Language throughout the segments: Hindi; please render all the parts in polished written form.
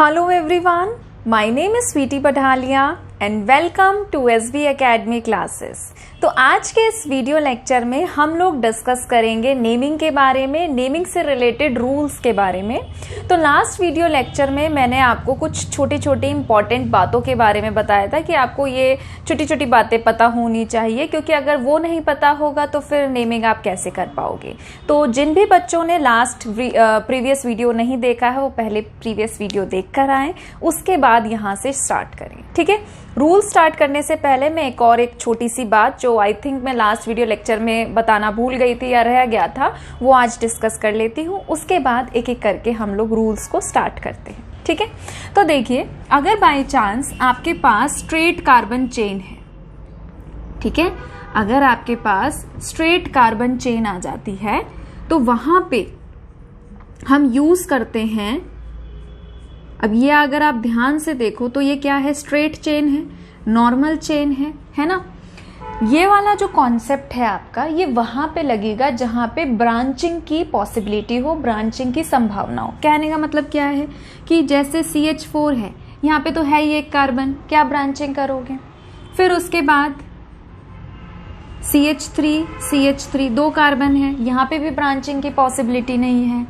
Hello everyone, my name is Sweety Pathalia and welcome to SV Academy classes। तो आज के इस वीडियो लेक्चर में हम लोग डिस्कस करेंगे नेमिंग के बारे में, नेमिंग से रिलेटेड रूल्स के बारे में। तो लास्ट वीडियो लेक्चर में मैंने आपको कुछ छोटी छोटी इंपॉर्टेंट बातों के बारे में बताया था कि आपको ये छोटी छोटी बातें पता होनी चाहिए, क्योंकि अगर वो नहीं पता होगा तो फिर नेमिंग आप कैसे कर पाओगे। तो जिन भी बच्चों ने लास्ट प्रीवियस वीडियो नहीं देखा है वो पहले प्रीवियस वीडियो देख कर आए, उसके बाद यहाँ से स्टार्ट करें। ठीक है, रूल स्टार्ट करने से पहले मैं एक छोटी सी बात जो आई थिंक मैं लास्ट वीडियो लेक्चर में बताना भूल गई थी या रह गया था, वो आज डिस्कस कर लेती हूँ। उसके बाद एक एक करके हम लोग रूल्स को स्टार्ट करते हैं। ठीक है, तो देखिए, अगर बाय चांस आपके पास स्ट्रेट कार्बन चेन है, ठीक है, अगर आपके पास स्ट्रेट कार्बन चेन आ जाती है तो वहां पे हम यूज करते हैं, अब ये अगर आप ध्यान से देखो तो ये क्या है, स्ट्रेट चेन है, नॉर्मल चेन है ना। ये वाला जो कॉन्सेप्ट है आपका, ये वहां पे लगेगा जहां पे ब्रांचिंग की पॉसिबिलिटी हो, ब्रांचिंग की संभावना हो। कहने का मतलब क्या है कि जैसे CH4 है, यहाँ पे तो है ही एक कार्बन, क्या ब्रांचिंग करोगे। फिर उसके बाद CH3 दो कार्बन है, यहाँ पे भी ब्रांचिंग की पॉसिबिलिटी नहीं है।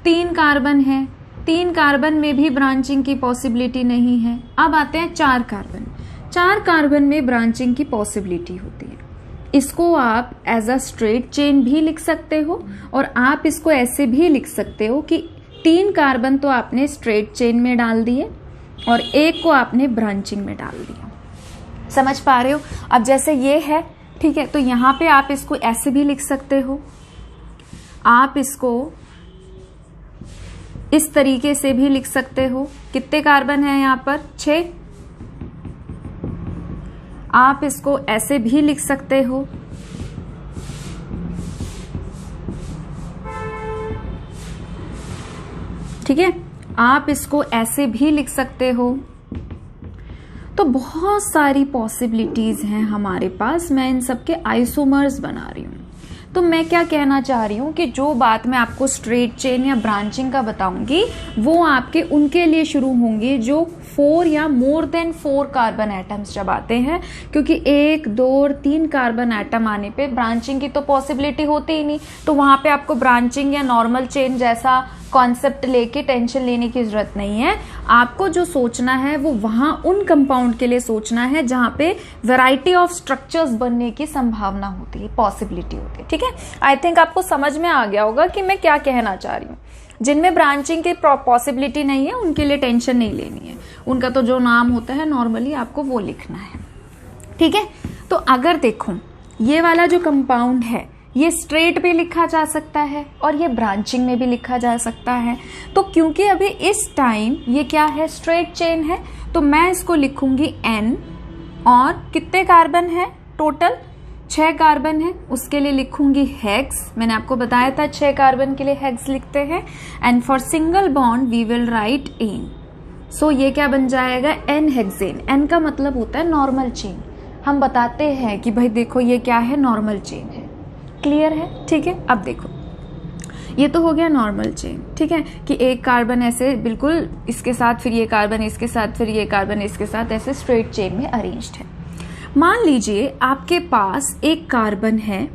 3 कार्बन है, 3 कार्बन में भी ब्रांचिंग की पॉसिबिलिटी नहीं है। अब आते हैं 4 कार्बन, 4 कार्बन में ब्रांचिंग की पॉसिबिलिटी होती है। इसको आप एज अ स्ट्रेट चेन भी लिख सकते हो और आप इसको ऐसे भी लिख सकते हो कि 3 कार्बन तो आपने स्ट्रेट चेन में डाल दिए और एक को आपने ब्रांचिंग में डाल दिया। समझ पा रहे हो। अब जैसे ये है, ठीक है, तो यहाँ पे आप इसको ऐसे भी लिख सकते हो, आप इसको इस तरीके से भी लिख सकते हो। कितने कार्बन है यहाँ पर, 6। आप इसको ऐसे भी लिख सकते हो, ठीक है, आप इसको ऐसे भी लिख सकते हो। तो बहुत सारी पॉसिबिलिटीज हैं हमारे पास। मैं इन सब के आइसोमर्स बना रही हूं। तो मैं क्या कहना चाह रही हूँ कि जो बात मैं आपको स्ट्रेट चेन या ब्रांचिंग का बताऊंगी वो आपके उनके लिए शुरू होंगे जो 4 या मोर देन 4 कार्बन एटम्स जब आते हैं, क्योंकि 1, 2 और 3 कार्बन एटम आने पे ब्रांचिंग की तो पॉसिबिलिटी होती ही नहीं। तो वहां पे आपको ब्रांचिंग या नॉर्मल चेन जैसा कॉन्सेप्ट लेके टेंशन लेने की जरूरत नहीं है। आपको जो सोचना है वो वहां उन कंपाउंड के लिए सोचना है जहां पे वैरायटी ऑफ स्ट्रक्चर्स बनने की संभावना होती है, पॉसिबिलिटी होती है। ठीक है, आई थिंक आपको समझ में आ गया होगा कि मैं क्या कहना चाह रही हूँ। जिनमें ब्रांचिंग की पॉसिबिलिटी नहीं है उनके लिए टेंशन नहीं लेनी है, उनका तो जो नाम होता है नॉर्मली आपको वो लिखना है। ठीक है, तो अगर देखो ये वाला जो कंपाउंड है ये स्ट्रेट भी लिखा जा सकता है और ये ब्रांचिंग में भी लिखा जा सकता है। तो क्योंकि अभी इस टाइम ये क्या है, स्ट्रेट चेन है, तो मैं इसको लिखूंगी N और कितने कार्बन है टोटल, 6 कार्बन है, उसके लिए लिखूंगी हेक्स। मैंने आपको बताया था 6 कार्बन के लिए हेक्स लिखते हैं। And for single bond we will write N। So ये क्या बन जाएगा, N हेक्सेन। N का मतलब होता है नॉर्मल चेन। हम बताते हैं कि भाई देखो ये क्या है, नॉर्मल चेन है। क्लियर है। ठीक है, अब देखो ये तो हो गया नॉर्मल चेन। ठीक है, कि एक कार्बन ऐसे बिल्कुल इसके साथ, फिर ये कार्बन इसके साथ, फिर ये कार्बन इसके साथ, ऐसे स्ट्रेट चेन में अरेंज्ड है। मान लीजिए आपके पास एक कार्बन है,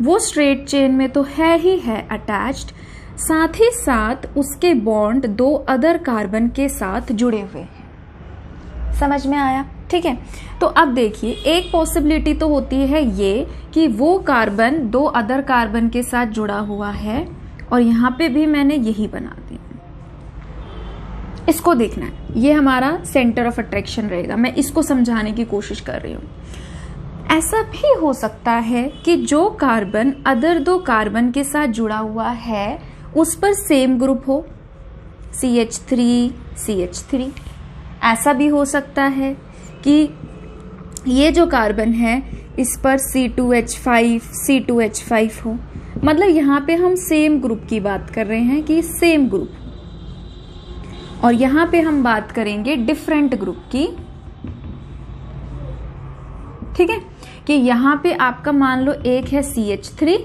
वो स्ट्रेट चेन में तो है ही है अटैच्ड, साथ ही साथ उसके बॉन्ड 2 अदर कार्बन के साथ जुड़े हुए हैं। समझ में आया। ठीक है, तो अब देखिए एक पॉसिबिलिटी तो होती है ये कि वो कार्बन 2 अदर कार्बन के साथ जुड़ा हुआ है और यहाँ पे भी मैंने यही बना दी। इसको देखना है, ये हमारा सेंटर ऑफ अट्रैक्शन रहेगा। मैं इसको समझाने की कोशिश कर रही हूँ। ऐसा भी हो सकता है कि जो कार्बन अदर 2 कार्बन के साथ जुड़ा हुआ है उस पर सेम ग्रुप हो, CH3 ऐसा भी हो सकता है कि ये जो कार्बन है इस पर C2H5 हो। मतलब यहाँ पे हम सेम ग्रुप की बात कर रहे हैं कि सेम ग्रुप, और यहाँ पे हम बात करेंगे डिफरेंट ग्रुप की। ठीक है, कि यहाँ पे आपका मान लो एक है CH3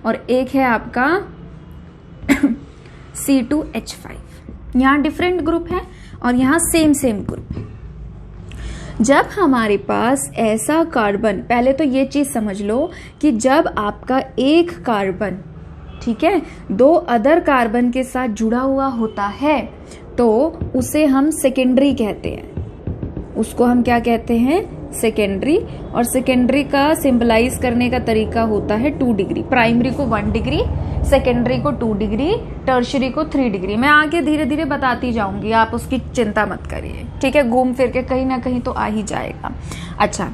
और एक है आपका C2H5। यहाँ डिफरेंट ग्रुप है और यहाँ सेम ग्रुप है। जब हमारे पास ऐसा कार्बन, पहले तो ये चीज समझ लो कि जब आपका एक कार्बन, ठीक है, 2 अदर कार्बन के साथ जुड़ा हुआ होता है तो उसे हम सेकेंडरी कहते हैं। उसको हम क्या कहते हैं? सेकेंडरी। और सेकेंडरी का सिंबलाइज करने का तरीका होता है 2 डिग्री। प्राइमरी को 1 डिग्री, सेकेंडरी को 2 डिग्री, टर्शियरी को 3 डिग्री। मैं आगे धीरे धीरे बताती जाऊंगी, आप उसकी चिंता मत करिए, ठीक है। घूम फिर के कहीं ना कहीं तो आ ही जाएगा। अच्छा,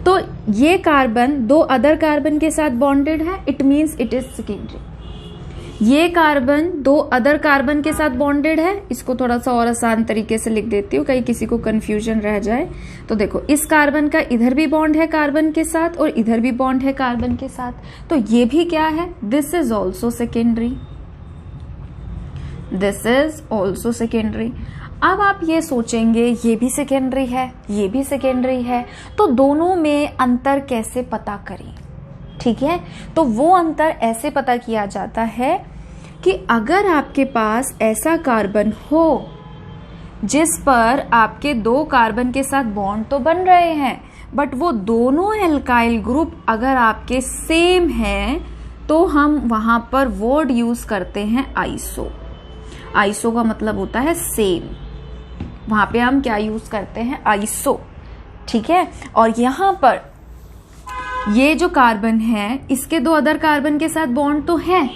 तो ये कार्बन 2 अदर कार्बन के साथ बॉन्डेड है, it means it is secondary. ये कार्बन 2 अदर कार्बन के साथ बॉन्डेड है। इसको थोड़ा सा और आसान तरीके से लिख देती हूँ, कहीं किसी को कंफ्यूजन रह जाए। तो देखो, इस कार्बन का इधर भी बॉन्ड है कार्बन के साथ और इधर भी बॉन्ड है कार्बन के साथ, तो ये भी क्या है? This is also secondary. This is also secondary. अब आप ये सोचेंगे ये भी सेकेंडरी है, ये भी सेकेंडरी है, तो दोनों में अंतर कैसे पता करें? ठीक है, तो वो अंतर ऐसे पता किया जाता है कि अगर आपके पास ऐसा कार्बन हो जिस पर आपके 2 कार्बन के साथ बॉन्ड तो बन रहे हैं, बट वो दोनों एल्काइल ग्रुप अगर आपके सेम हैं, तो हम वहां पर वर्ड यूज करते हैं आइसो। आइसो का मतलब होता है सेम। वहां पे हम क्या यूज करते हैं? आइसो, ठीक है। और यहां पर ये जो कार्बन है, इसके 2 अदर कार्बन के साथ बॉन्ड तो है,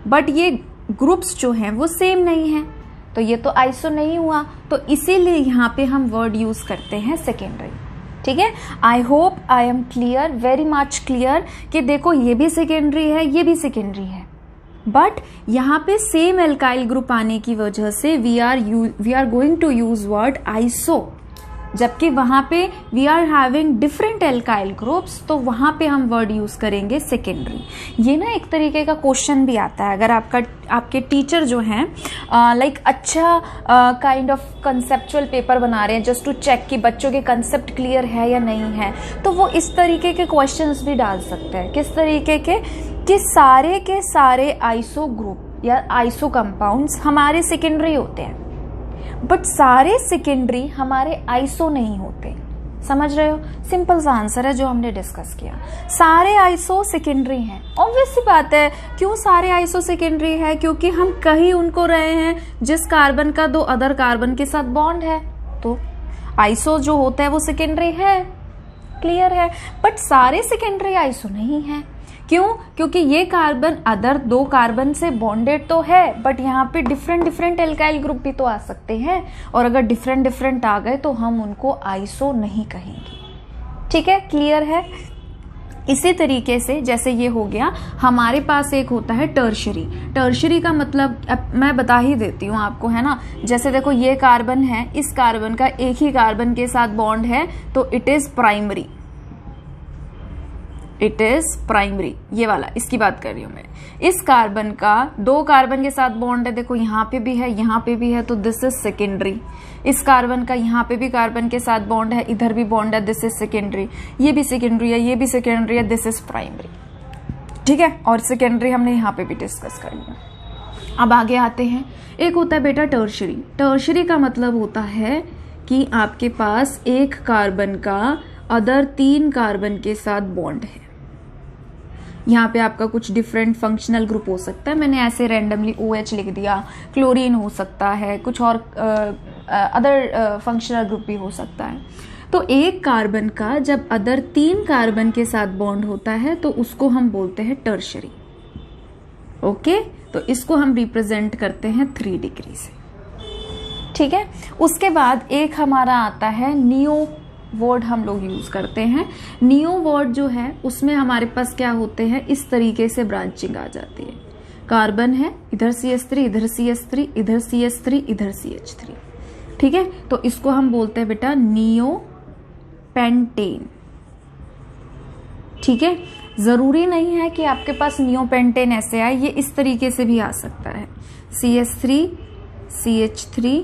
बट ये ग्रुप्स जो हैं वो सेम नहीं है, तो ये तो आइसो नहीं हुआ। तो इसीलिए यहाँ पे हम वर्ड यूज करते हैं सेकेंडरी, ठीक है। I hope I am clear, very much clear, कि देखो ये भी सेकेंडरी है, ये भी सेकेंडरी है, बट यहाँ पे सेम एल्काइल ग्रुप आने की वजह से we are going to use word iso, जबकि वहां पे we are having different alkyl groups, तो वहां पे हम वर्ड यूज करेंगे सेकेंडरी। ये ना एक तरीके का क्वेश्चन भी आता है, अगर आपके टीचर जो हैं लाइक अच्छा काइंड ऑफ कंसेप्चुअल पेपर बना रहे हैं जस्ट टू चेक कि बच्चों के कंसेप्ट क्लियर है या नहीं है, तो वो इस तरीके के क्वेश्चंस भी डाल सकते हैं। किस तरीके के? कि सारे के सारे आइसो ग्रुप या आइसो कंपाउंड्स हमारे सेकेंडरी होते हैं, बट सारे सेकेंडरी हमारे आइसो नहीं होते। समझ रहे हो? सिंपल सा आंसर है जो हमने डिस्कस किया। सारे आइसो सेकेंडरी हैं। ऑब्वियस सी बात है, क्यों सारे आइसो सेकेंडरी है? क्योंकि हम कहीं उनको रहे हैं जिस कार्बन का 2 अदर कार्बन के साथ बॉन्ड है, तो आइसो जो होता है वो सेकेंडरी है, क्लियर है। बट सारे सेकेंडरी आइसो नहीं है। क्यों? क्योंकि ये कार्बन अदर 2 कार्बन से बॉन्डेड तो है, बट यहाँ पे डिफरेंट एल्काइल ग्रुप भी तो आ सकते हैं, और अगर डिफरेंट आ गए तो हम उनको आइसो नहीं कहेंगे। ठीक है, क्लियर है? इसी तरीके से जैसे ये हो गया, हमारे पास एक होता है टर्शरी। टर्शरी का मतलब अब मैं बता ही देती हूँ आपको, है ना। जैसे देखो ये कार्बन है, इस कार्बन का एक ही कार्बन के साथ बॉन्ड है, तो it is primary. It is primary, ये वाला, इसकी बात कर रही हूं मैं। इस कार्बन का 2 कार्बन के साथ बॉन्ड है, देखो यहाँ पे भी है, यहाँ पे भी है, तो दिस इज सेकेंडरी। इस कार्बन का यहाँ पे भी कार्बन के साथ बॉन्ड है, इधर भी बॉन्ड है, दिस इज सेकेंडरी। ये भी सेकेंडरी है, ये भी सेकेंडरी है, दिस इज प्राइमरी। ठीक है, और सेकेंडरी हमने यहाँ पे भी डिस्कस कर लिया। अब आगे आते हैं, एक होता है बेटा टर्शरी। टर्शरी का मतलब होता है कि आपके पास एक कार्बन का अदर 3 कार्बन के साथ बॉन्ड है। यहाँ पे आपका कुछ डिफरेंट फंक्शनल ग्रुप हो सकता है, मैंने ऐसे रैंडमली OH लिख दिया, क्लोरीन हो सकता है, कुछ और अदर फंक्शनल ग्रुप भी हो सकता है। तो एक कार्बन का जब अदर 3 कार्बन के साथ बॉन्ड होता है तो उसको हम बोलते हैं टर्शरी। ओके, तो इसको हम रिप्रेजेंट करते हैं 3 डिग्री से। ठीक है, उसके बाद एक हमारा आता है नियो वर्ड, हम लोग यूज करते हैं। नियो वर्ड जो है उसमें हमारे पास क्या होते हैं, इस तरीके से ब्रांचिंग आ जाती है। कार्बन है, इधर CH3, इधर CH3, इधर CH3, इधर CH3। ठीक है, तो इसको हम बोलते हैं बेटा नियो पेंटेन। ठीक है, जरूरी नहीं है कि आपके पास नियो पेंटेन ऐसे आए, ये इस तरीके से भी आ सकता है। CH3, CH3,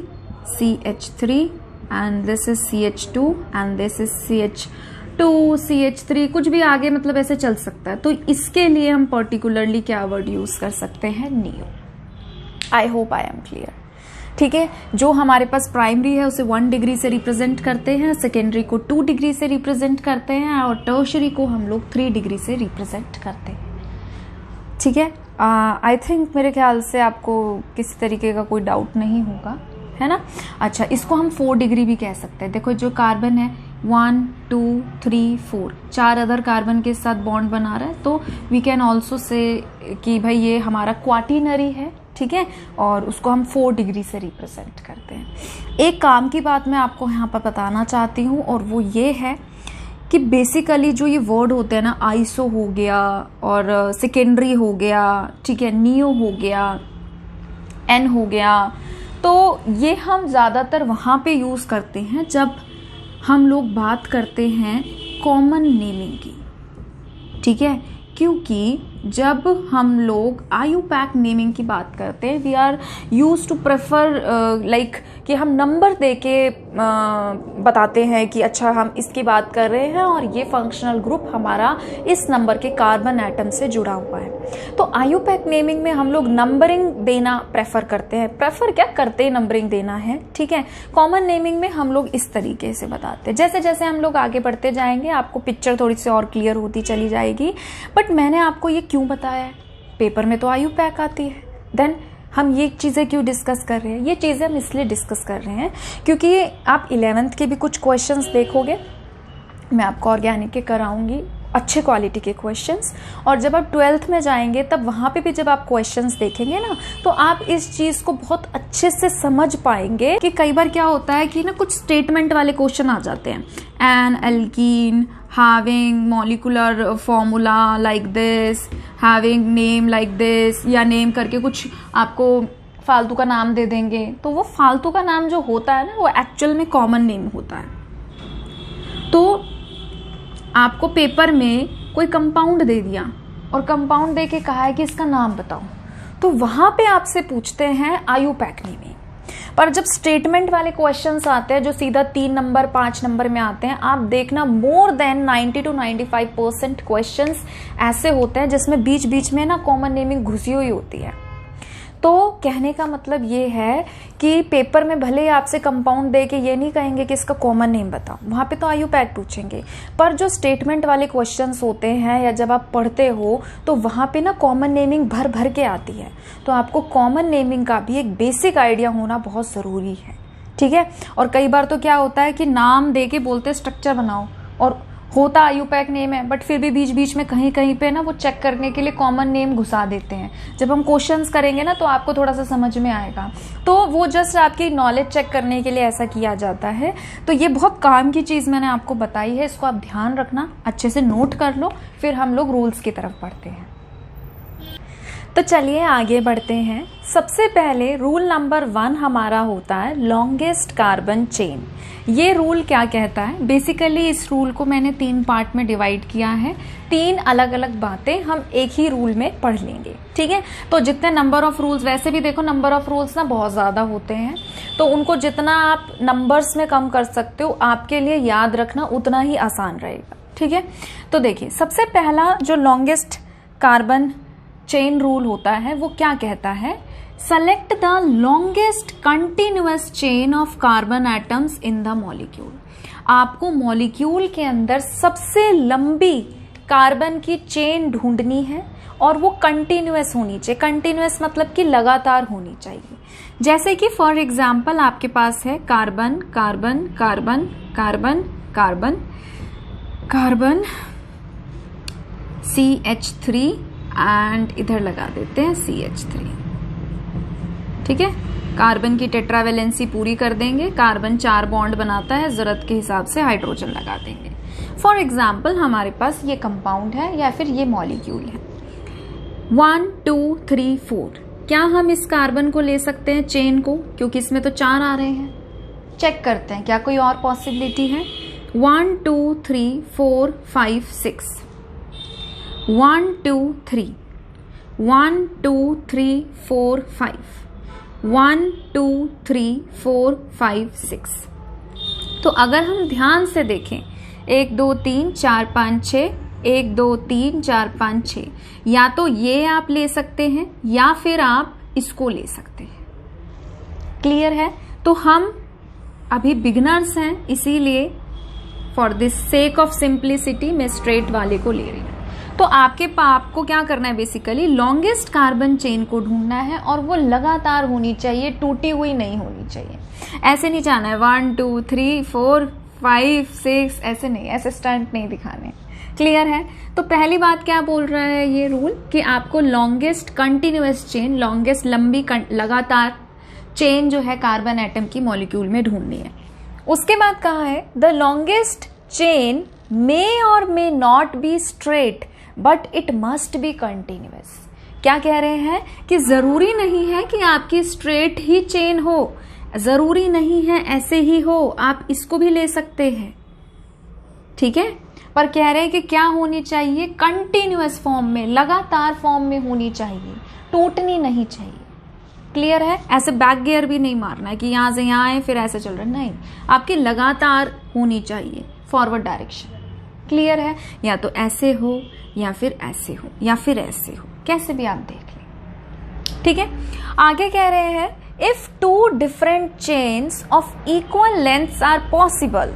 CH3 and this is CH2 and this is CH2, CH3, कुछ भी आगे मतलब ऐसे चल सकता है। तो इसके लिए हम पर्टिकुलरली क्या वर्ड यूज कर सकते हैं, neo. I hope I am clear. ठीक है। जो हमारे पास प्राइमरी है उसे 1 डिग्री से रिप्रेजेंट करते हैं, सेकेंडरी को 2 डिग्री से रिप्रेजेंट करते हैं और टर्शरी को हम लोग 3 डिग्री से रिप्रेजेंट करते हैं। ठीक है, आई थिंक मेरे ख्याल से आपको किसी तरीके का कोई डाउट नहीं होगा, है ना। अच्छा, इसको हम 4 डिग्री भी कह सकते हैं। देखो जो कार्बन है 1 2 3 4 4 अदर कार्बन के साथ बॉन्ड बना रहा है, तो वी कैन ऑल्सो से कि भाई ये हमारा क्वाटिनरी है, ठीक है, और उसको हम 4 डिग्री से रिप्रेजेंट करते हैं। एक काम की बात मैं आपको यहाँ पर बताना चाहती हूँ और वो ये है कि बेसिकली जो ये वर्ड होते हैं ना, आइसो हो गया और सेकेंडरी हो गया, ठीक है, नियो हो गया, एन हो गया, तो ये हम ज़्यादातर वहाँ पे यूज़ करते हैं जब हम लोग बात करते हैं कॉमन नेमिंग की, ठीक है। क्योंकि जब हम लोग IUPAC नेमिंग की बात करते हैं, we are use to prefer like कि हम नंबर दे के बताते हैं कि अच्छा हम इसकी बात कर रहे हैं और ये फंक्शनल ग्रुप हमारा इस नंबर के कार्बन एटम से जुड़ा हुआ है। तो IUPAC नेमिंग में हम लोग नंबरिंग देना प्रेफर करते हैं, प्रेफर क्या करते हैं, नंबरिंग देना है, ठीक है। कॉमन नेमिंग में हम लोग इस तरीके से बताते हैं। जैसे जैसे हम लोग आगे बढ़ते जाएंगे आपको पिक्चर थोड़ी सी और क्लियर होती चली जाएगी। बट मैंने आपको ये क्यों बताया है, पेपर में तो IUPAC आती है, देन हम ये चीज़ें क्यों डिस्कस कर रहे हैं। ये चीज़ें हम इसलिए डिस्कस कर रहे हैं क्योंकि आप 11th के भी कुछ क्वेश्चंस देखोगे, मैं आपको ऑर्गेनिक के कराऊंगी अच्छे क्वालिटी के क्वेश्चंस, और जब आप 12th में जाएंगे तब वहाँ पे भी जब आप क्वेश्चंस देखेंगे ना, तो आप इस चीज़ को बहुत अच्छे से समझ पाएंगे कि कई बार क्या होता है कि ना कुछ स्टेटमेंट वाले क्वेश्चन आ जाते हैं, N alkene having molecular formula like this, having name like this, या नेम करके कुछ आपको फालतू का नाम दे देंगे, तो वो फालतू का नाम जो होता है ना वो एक्चुअल में कॉमन नेम होता है। तो आपको पेपर में कोई कंपाउंड दे दिया और कंपाउंड दे के कहा है कि इसका नाम बताओ, तो वहां पे आपसे पूछते हैं IUPAC नेमिंग। पर जब स्टेटमेंट वाले क्वेश्चंस आते हैं जो सीधा 3 नंबर 5 नंबर में आते हैं, आप देखना मोर देन 90 to 95% क्वेश्चंस ऐसे होते हैं जिसमें बीच बीच में ना कॉमन नेमिंग घुसी हुई होती है। तो कहने का मतलब ये है कि पेपर में भले ही आपसे कंपाउंड दे के ये नहीं कहेंगे कि इसका कॉमन नेम बताओ, वहाँ पे तो IUPAC पूछेंगे, पर जो स्टेटमेंट वाले क्वेश्चंस होते हैं या जब आप पढ़ते हो तो वहाँ पे ना कॉमन नेमिंग भर भर के आती है। तो आपको कॉमन नेमिंग का भी एक बेसिक आइडिया होना बहुत ज़रूरी है, ठीक है। और कई बार तो क्या होता है कि नाम दे के बोलते स्ट्रक्चर बनाओ, और होता IUPAC नेम है बट फिर भी बीच बीच में कहीं कहीं पे ना वो चेक करने के लिए कॉमन नेम घुसा देते हैं। जब हम क्वेश्चंस करेंगे ना तो आपको थोड़ा सा समझ में आएगा, तो वो जस्ट आपकी नॉलेज चेक करने के लिए ऐसा किया जाता है। तो ये बहुत काम की चीज़ मैंने आपको बताई है, इसको आप ध्यान रखना, अच्छे से नोट कर लो, फिर हम लोग रूल्स की तरफ बढ़ते हैं। तो चलिए आगे बढ़ते हैं। सबसे पहले रूल नंबर 1 हमारा होता है लॉन्गेस्ट कार्बन चेन। ये रूल क्या कहता है, बेसिकली इस रूल को मैंने 3 पार्ट में डिवाइड किया है। 3 अलग अलग बातें हम एक ही रूल में पढ़ लेंगे, ठीक है। तो जितने नंबर ऑफ रूल्स, वैसे भी देखो नंबर ऑफ रूल्स ना बहुत ज़्यादा होते हैं, तो उनको जितना आप नंबर्स में कम कर सकते हो आपके लिए याद रखना उतना ही आसान रहेगा, ठीक है। तो देखिए सबसे पहला जो लॉन्गेस्ट कार्बन चेन रूल होता है वो क्या कहता है, select the longest continuous chain of carbon atoms in the molecule. आपको मॉलिक्यूल के अंदर सबसे लंबी कार्बन की चेन ढूंढनी है और वो कंटिन्यूअस होनी चाहिए। कंटिन्यूअस मतलब कि लगातार होनी चाहिए। जैसे कि फॉर एग्जाम्पल आपके पास है carbon carbon carbon carbon carbon carbon CH3 and इधर लगा देते हैं CH3, ठीक है। कार्बन की टेट्रावेलेंसी पूरी कर देंगे, कार्बन 4 बॉन्ड बनाता है, जरूरत के हिसाब से हाइड्रोजन लगा देंगे। फॉर एग्जाम्पल हमारे पास ये कंपाउंड है या फिर ये मॉलिक्यूल है 1 2 3 4। क्या हम इस कार्बन को ले सकते हैं चेन को, क्योंकि इसमें तो 4 आ रहे हैं। चेक करते हैं क्या कोई और पॉसिबिलिटी है। 1 2 3 4 5 6 1 2 3 1 2 3 4 5 1 2 3 4 5 6। तो अगर हम ध्यान से देखें 1 2 3 4 5 6 1 2 3 4 5 6, या तो ये आप ले सकते हैं या फिर आप इसको ले सकते हैं, क्लियर है? तो हम अभी बिगनर्स हैं, इसीलिए for this sake of simplicity मैं स्ट्रेट वाले को ले रही हूँ। तो आपको क्या करना है, बेसिकली लॉन्गेस्ट कार्बन चेन को ढूंढना है और वो लगातार होनी चाहिए, टूटी हुई नहीं होनी चाहिए। ऐसे नहीं जाना है 1 2 3 4 5 6, ऐसे नहीं, ऐसे स्टंट नहीं दिखाने। क्लियर है? तो पहली बात क्या बोल रहा है ये रूल कि आपको लॉन्गेस्ट कंटिन्यूअस चेन, लॉन्गेस्ट लंबी लगातार चेन जो है कार्बन एटम की मॉलिक्यूल में ढूंढनी है। उसके बाद कहा है द लॉन्गेस्ट चेन मे और may not be straight but it must be continuous. क्या कह रहे हैं कि जरूरी नहीं है कि आपकी स्ट्रेट ही चेन हो, जरूरी नहीं है ऐसे ही हो, आप इसको भी ले सकते हैं, ठीक है। पर कह रहे हैं कि क्या होनी चाहिए, कंटिन्यूअस फॉर्म में, लगातार फॉर्म में होनी चाहिए, टूटनी नहीं चाहिए। क्लियर है? ऐसे बैक गियर भी नहीं मारना है कि यहां से यहां आए फिर ऐसे चल रहा है, नहीं, आपकी लगातार होनी चाहिए फॉरवर्ड डायरेक्शन। क्लियर है? या तो ऐसे हो या फिर ऐसे हो या फिर ऐसे हो, कैसे भी आप देख लें, ठीक है। आगे कह रहे हैं if two different chains of equal lengths are possible,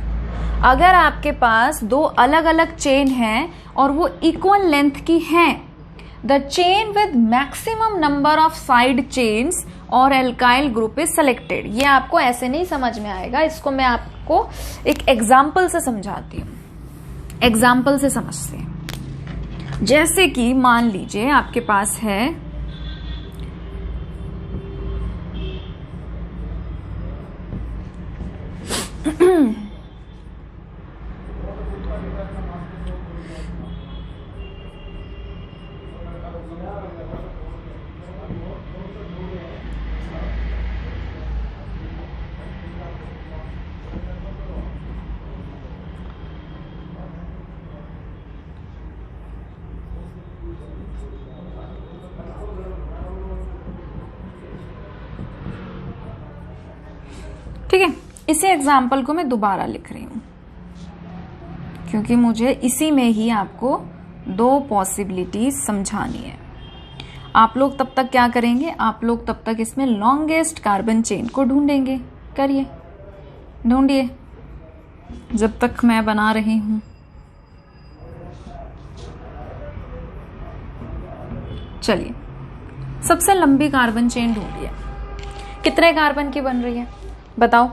अगर आपके पास दो अलग अलग चेन हैं और वो इक्वल लेंथ की हैं, the chain with maximum number of side chains और एल्काइल ग्रुप इज सेलेक्टेड। ये आपको ऐसे नहीं समझ में आएगा, इसको मैं आपको एक एग्जाम्पल से समझाती हूँ, एग्जाम्पल से समझते हैं। जैसे कि मान लीजिए आपके पास है ठीक है, इसी एग्जाम्पल को मैं दोबारा लिख रही हूं क्योंकि मुझे इसी में ही आपको दो पॉसिबिलिटीज समझानी है। आप लोग तब तक क्या करेंगे, आप लोग तब तक इसमें लॉन्गेस्ट कार्बन चेन को ढूंढेंगे। करिए, ढूंढिए जब तक मैं बना रही हूं। चलिए, सबसे लंबी कार्बन चेन ढूंढिए, कितने कार्बन की बन रही है बताओ।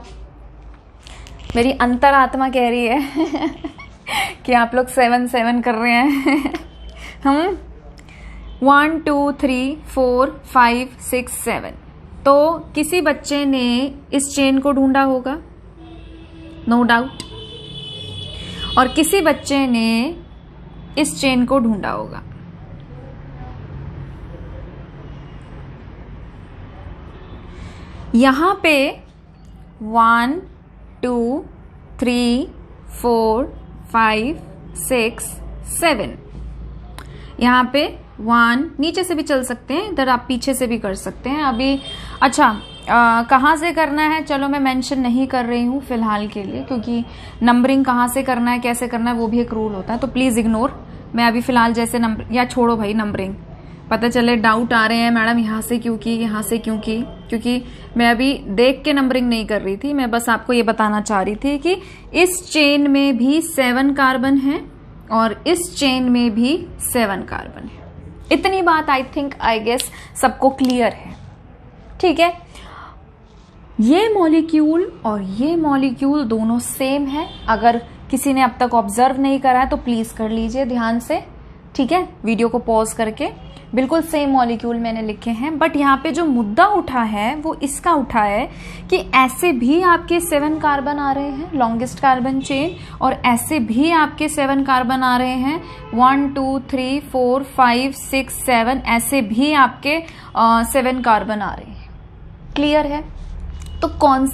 मेरी अंतरात्मा कह रही है कि आप लोग 7 कर रहे हैं। हम 1 2 3 4 5 6 7, तो किसी बच्चे ने इस चेन को ढूंढा होगा, नो डाउट, और किसी बच्चे ने इस चेन को ढूंढा होगा। यहां पे 1 2 3 4 5 6 7, यहाँ पे 1, नीचे से भी चल सकते हैं, इधर आप पीछे से भी कर सकते हैं। अभी अच्छा कहाँ से करना है, चलो मैं मेंशन नहीं कर रही हूँ फिलहाल के लिए, क्योंकि नंबरिंग कहाँ से करना है, कैसे करना है, वो भी एक रूल होता है, तो प्लीज इग्नोर। मैं अभी फिलहाल जैसे नंबर, या छोड़ो भाई नंबरिंग, पता चले डाउट आ रहे हैं मैडम यहाँ से क्यों की, यहाँ से क्यों की, क्योंकि मैं अभी देख के नंबरिंग नहीं कर रही थी, मैं बस आपको ये बताना चाह रही थी कि इस चेन में भी 7 कार्बन है और इस चेन में भी 7 कार्बन है। इतनी बात आई थिंक आई गेस सबको क्लियर है, ठीक है। ये मॉलिक्यूल और ये मॉलिक्यूल दोनों सेम है। अगर किसी ने अब तक ऑब्जर्व नहीं करा है तो प्लीज कर लीजिए ध्यान से, ठीक है, वीडियो को पॉज करके। बिल्कुल सेम मॉलिक्यूल मैंने लिखे हैं, बट यहाँ पे जो मुद्दा उठा है वो इसका उठा है कि ऐसे भी आपके 7 कार्बन आ रहे हैं, लॉन्गेस्ट कार्बन चेन, और ऐसे भी आपके 7 कार्बन आ रहे हैं, 1 2 3 4 5 6 7, ऐसे भी आपके 7 कार्बन आ रहे हैं। क्लियर है? तो कौन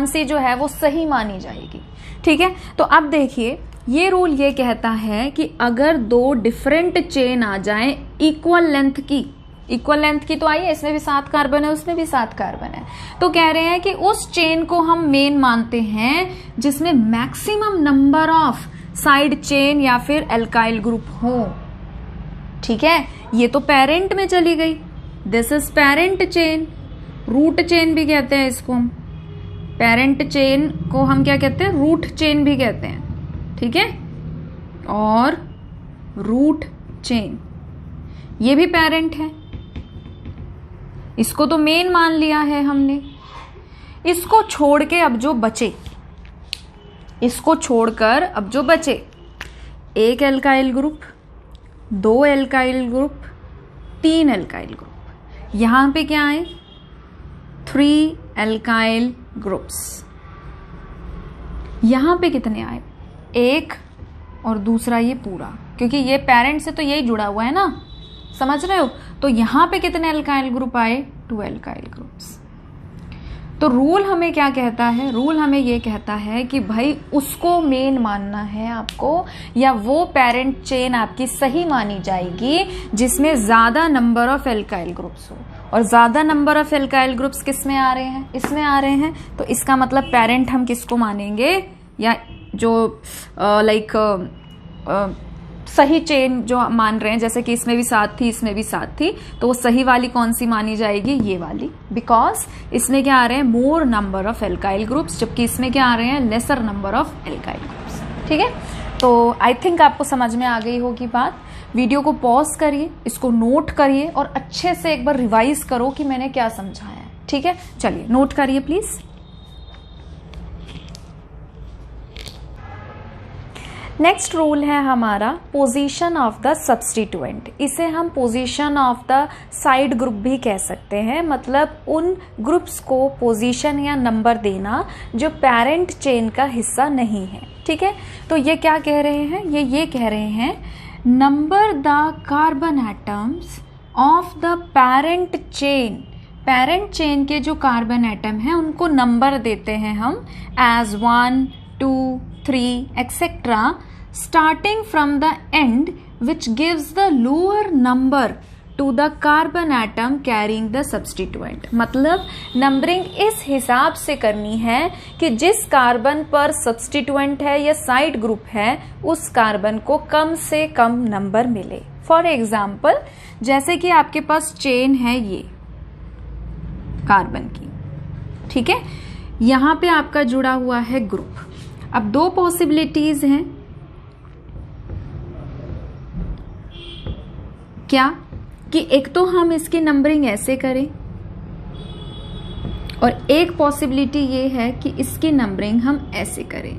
सी जो है वो सही मानी जाएगी, ठीक है। तो अब देखिए, ये रूल ये कहता है कि अगर दो डिफरेंट चेन आ जाएं इक्वल लेंथ की तो आई है, इसमें भी 7 कार्बन है, उसमें भी 7 कार्बन है, तो कह रहे हैं कि उस चेन को हम मेन मानते हैं जिसमें maximum number of side chain या फिर एल्काइल ग्रुप हो, ठीक है। ये तो पेरेंट में चली गई, this is parent chain, root chain भी कहते हैं इसको हम, पेरेंट चेन को हम क्या कहते हैं, रूट चेन भी कहते हैं, ठीक है। और रूट चेन ये भी पेरेंट है, इसको तो मेन मान लिया है हमने। इसको छोड़ के अब जो बचे, इसको छोड़कर अब जो बचे, एक alkyl group, 2 alkyl group, 3 alkyl group, यहां पे क्या आए, 3 एल्काइल ग्रुप्स। यहां पे कितने आए, 1 और दूसरा ये पूरा, क्योंकि ये पेरेंट से तो यही जुड़ा हुआ है ना, समझ रहे हो। तो यहां पे कितने एल्काइल ग्रुप आए, 2 एल्काइल ग्रुप्स। तो रूल हमें क्या कहता है, रूल हमें ये कहता है कि भाई उसको मेन मानना है आपको, या वो पेरेंट चेन आपकी सही मानी जाएगी जिसमें ज्यादा नंबर ऑफ एल्काइल ग्रुप्स हो। और ज्यादा नंबर ऑफ एल्काइल ग्रुप्स किस में आ रहे हैं, इसमें आ रहे हैं। तो इसका मतलब पेरेंट हम किसको मानेंगे, या जो सही चेन जो मान रहे हैं, जैसे कि इसमें भी 7 थी, इसमें भी 7 थी, तो वो सही वाली कौन सी मानी जाएगी, ये वाली, बिकॉज इसमें क्या आ रहे हैं, मोर नंबर ऑफ एल्काइल ग्रुप्स, जबकि इसमें क्या आ रहे हैं, laser number of alkyl groups. ठीक है, तो आई थिंक आपको समझ में आ गई होगी बात। वीडियो को पॉज करिए, इसको नोट करिए और अच्छे से एक बार रिवाइज करो कि मैंने क्या समझाया है। ठीक है, चलिए नोट करिए प्लीज। नेक्स्ट रूल है हमारा पोजीशन ऑफ द सब्स्टिट्यूएंट। इसे हम position of the side group भी कह सकते हैं, मतलब उन ग्रुप्स को पोजीशन या नंबर देना जो पेरेंट चेन का हिस्सा नहीं है। ठीक है, तो ये क्या कह रहे हैं, ये कह रहे हैं number the carbon atoms of the parent chain. Parent chain के जो कार्बन एटम हैं उनको नंबर देते हैं हम as 1, 2, 3 etcetera, starting from the end which gives the lower number to the carbon atom carrying the substituent। मतलब नंबरिंग इस हिसाब से करनी है कि जिस कार्बन पर सब्स्टिट्यूएंट है या साइड ग्रुप है उस कार्बन को कम से कम नंबर मिले। फॉर एग्जाम्पल, जैसे कि आपके पास चेन है ये कार्बन की, ठीक है, यहां पे आपका जुड़ा हुआ है ग्रुप। अब 2 पॉसिबिलिटीज हैं, क्या कि एक तो हम इसकी नंबरिंग ऐसे करें और एक पॉसिबिलिटी ये है कि इसकी नंबरिंग हम ऐसे करें।